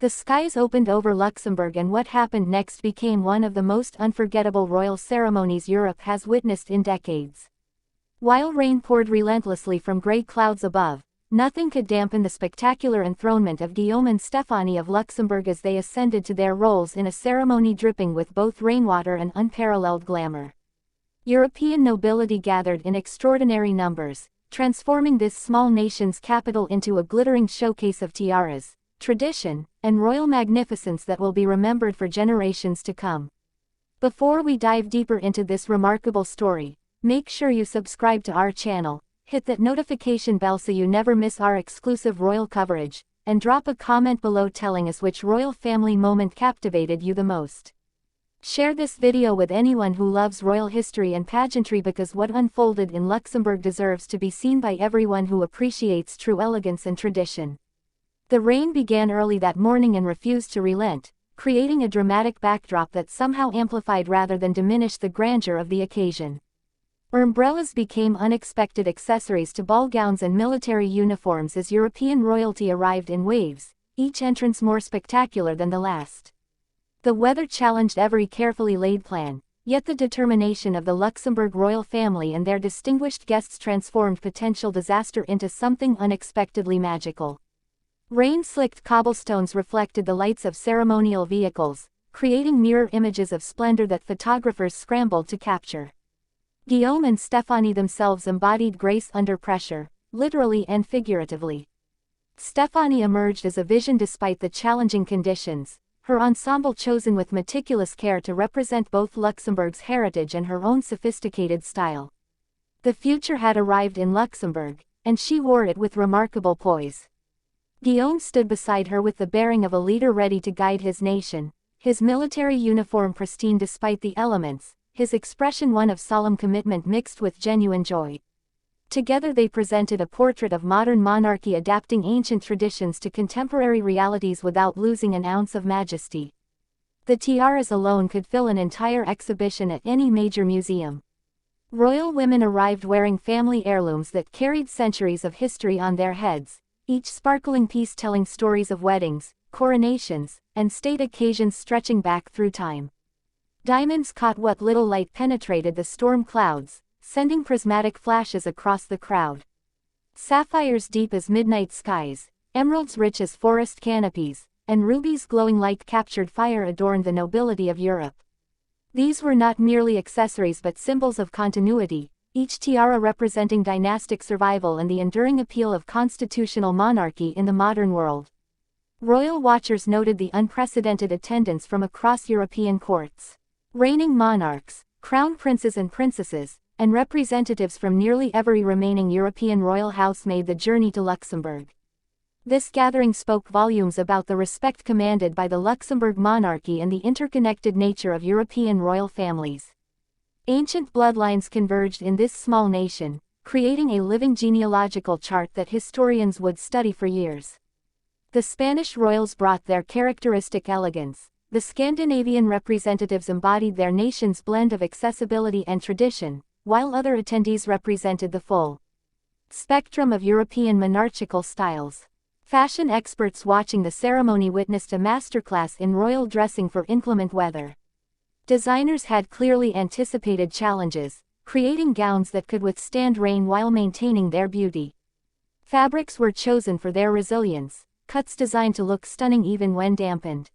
The skies opened over Luxembourg, and what happened next became one of the most unforgettable royal ceremonies Europe has witnessed in decades. While rain poured relentlessly from grey clouds above, nothing could dampen the spectacular enthronement of Guillaume and Stéphanie of Luxembourg as they ascended to their roles in a ceremony dripping with both rainwater and unparalleled glamour. European nobility gathered in extraordinary numbers, transforming this small nation's capital into a glittering showcase of tiaras, tradition, and royal magnificence that will be remembered for generations to come. Before we dive deeper into this remarkable story, make sure you subscribe to our channel, hit that notification bell so you never miss our exclusive royal coverage, and drop a comment below telling us which royal family moment captivated you the most. Share this video with anyone who loves royal history and pageantry, because what unfolded in Luxembourg deserves to be seen by everyone who appreciates true elegance and tradition. The rain began early that morning and refused to relent, creating a dramatic backdrop that somehow amplified rather than diminished the grandeur of the occasion. Umbrellas became unexpected accessories to ball gowns and military uniforms as European royalty arrived in waves, each entrance more spectacular than the last. The weather challenged every carefully laid plan, yet the determination of the Luxembourg royal family and their distinguished guests transformed potential disaster into something unexpectedly magical. Rain-slicked cobblestones reflected the lights of ceremonial vehicles, creating mirror images of splendor that photographers scrambled to capture. Guillaume and Stéphanie themselves embodied grace under pressure, literally and figuratively. Stéphanie emerged as a vision despite the challenging conditions, her ensemble chosen with meticulous care to represent both Luxembourg's heritage and her own sophisticated style. The future had arrived in Luxembourg, and she wore it with remarkable poise. Guillaume stood beside her with the bearing of a leader ready to guide his nation, his military uniform pristine despite the elements, his expression one of solemn commitment mixed with genuine joy. Together they presented a portrait of modern monarchy adapting ancient traditions to contemporary realities without losing an ounce of majesty. The tiaras alone could fill an entire exhibition at any major museum. Royal women arrived wearing family heirlooms that carried centuries of history on their heads, each sparkling piece telling stories of weddings, coronations, and state occasions stretching back through time. Diamonds caught what little light penetrated the storm clouds, sending prismatic flashes across the crowd. Sapphires deep as midnight skies, emeralds rich as forest canopies, and rubies glowing like captured fire adorned the nobility of Europe. These were not merely accessories but symbols of continuity, each tiara representing dynastic survival and the enduring appeal of constitutional monarchy in the modern world. Royal watchers noted the unprecedented attendance from across European courts. Reigning monarchs, crown princes and princesses, and representatives from nearly every remaining European royal house made the journey to Luxembourg. This gathering spoke volumes about the respect commanded by the Luxembourg monarchy and the interconnected nature of European royal families. Ancient bloodlines converged in this small nation, creating a living genealogical chart that historians would study for years. The Spanish royals brought their characteristic elegance, the Scandinavian representatives embodied their nation's blend of accessibility and tradition, while other attendees represented the full spectrum of European monarchical styles. Fashion experts watching the ceremony witnessed a masterclass in royal dressing for inclement weather. Designers had clearly anticipated challenges, creating gowns that could withstand rain while maintaining their beauty. Fabrics were chosen for their resilience, cuts designed to look stunning even when dampened.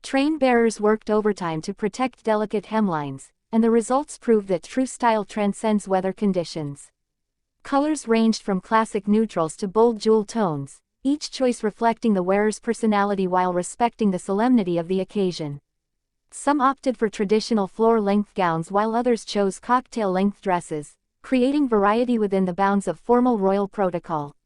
Train bearers worked overtime to protect delicate hemlines, and the results proved that true style transcends weather conditions. Colors ranged from classic neutrals to bold jewel tones, each choice reflecting the wearer's personality while respecting the solemnity of the occasion. Some opted for traditional floor-length gowns while others chose cocktail-length dresses, creating variety within the bounds of formal royal protocol.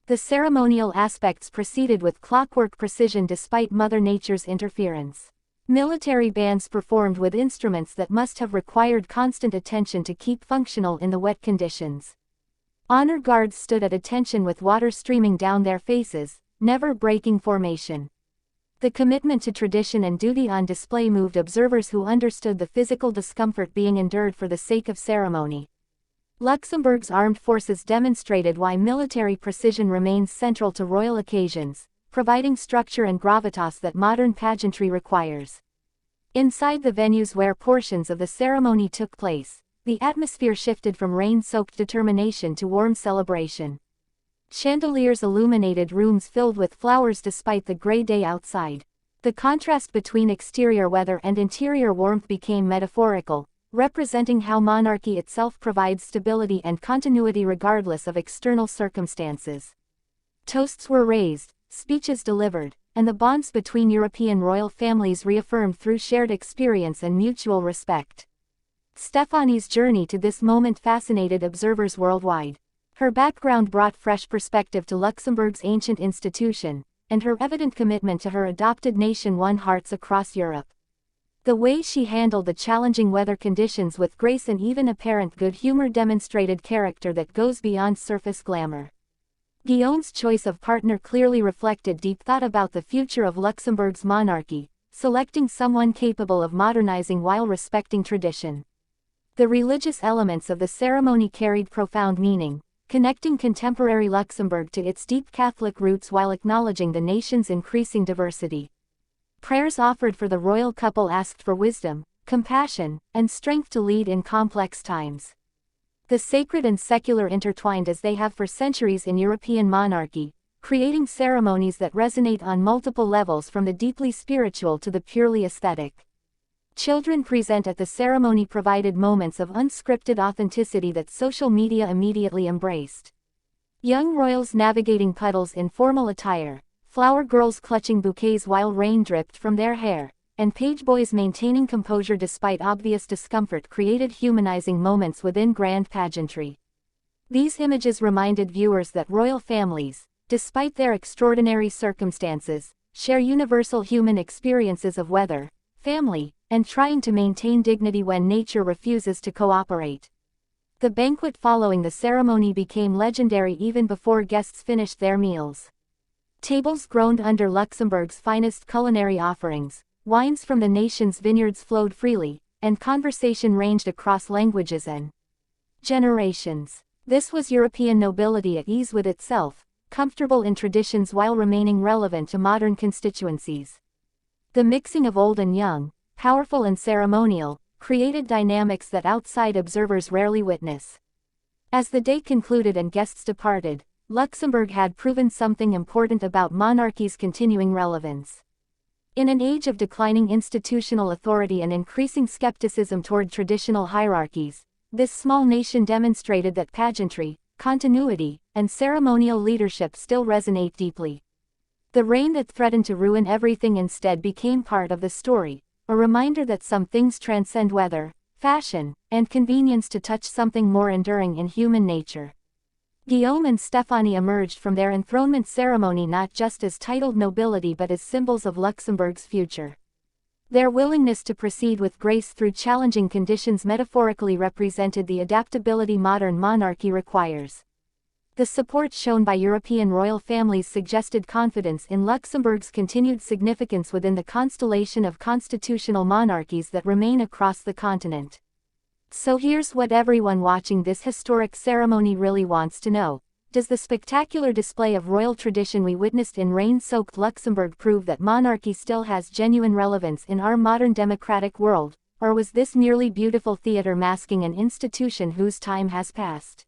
The ceremonial aspects proceeded with clockwork precision despite Mother Nature's interference. Military bands performed with instruments that must have required constant attention to keep functional in the wet conditions. Honor guards stood at attention with water streaming down their faces, never breaking formation. The commitment to tradition and duty on display moved observers who understood the physical discomfort being endured for the sake of ceremony. Luxembourg's armed forces demonstrated why military precision remains central to royal occasions, providing structure and gravitas that modern pageantry requires. Inside the venues where portions of the ceremony took place, the atmosphere shifted from rain-soaked determination to warm celebration. Chandeliers illuminated rooms filled with flowers despite the gray day outside. The contrast between exterior weather and interior warmth became metaphorical, representing how monarchy itself provides stability and continuity regardless of external circumstances. Toasts were raised, speeches delivered, and the bonds between European royal families reaffirmed through shared experience and mutual respect. Stéphanie's journey to this moment fascinated observers worldwide. Her background brought fresh perspective to Luxembourg's ancient institution, and her evident commitment to her adopted nation won hearts across Europe. The way she handled the challenging weather conditions with grace and even apparent good humor demonstrated character that goes beyond surface glamour. Guillaume's choice of partner clearly reflected deep thought about the future of Luxembourg's monarchy, selecting someone capable of modernizing while respecting tradition. The religious elements of the ceremony carried profound meaning, connecting contemporary Luxembourg to its deep Catholic roots while acknowledging the nation's increasing diversity. Prayers offered for the royal couple asked for wisdom, compassion, and strength to lead in complex times. The sacred and secular intertwined as they have for centuries in European monarchy, creating ceremonies that resonate on multiple levels from the deeply spiritual to the purely aesthetic. Children present at the ceremony provided moments of unscripted authenticity that social media immediately embraced. Young royals navigating puddles in formal attire, flower girls clutching bouquets while rain dripped from their hair, and page boys maintaining composure despite obvious discomfort created humanizing moments within grand pageantry. These images reminded viewers that royal families, despite their extraordinary circumstances, share universal human experiences of weather, family, and trying to maintain dignity when nature refuses to cooperate. The banquet following the ceremony became legendary even before guests finished their meals. Tables groaned under Luxembourg's finest culinary offerings, wines from the nation's vineyards flowed freely, and conversation ranged across languages and generations. This was European nobility at ease with itself, comfortable in traditions while remaining relevant to modern constituencies. The mixing of old and young, powerful and ceremonial, created dynamics that outside observers rarely witness. As the day concluded and guests departed, Luxembourg had proven something important about monarchy's continuing relevance. In an age of declining institutional authority and increasing skepticism toward traditional hierarchies, this small nation demonstrated that pageantry, continuity, and ceremonial leadership still resonate deeply. The rain that threatened to ruin everything instead became part of the story, a reminder that some things transcend weather, fashion, and convenience to touch something more enduring in human nature. Guillaume and Stéphanie emerged from their enthronement ceremony not just as titled nobility but as symbols of Luxembourg's future. Their willingness to proceed with grace through challenging conditions metaphorically represented the adaptability modern monarchy requires. The support shown by European royal families suggested confidence in Luxembourg's continued significance within the constellation of constitutional monarchies that remain across the continent. So here's what everyone watching this historic ceremony really wants to know. Does the spectacular display of royal tradition we witnessed in rain-soaked Luxembourg prove that monarchy still has genuine relevance in our modern democratic world, or was this merely beautiful theater masking an institution whose time has passed?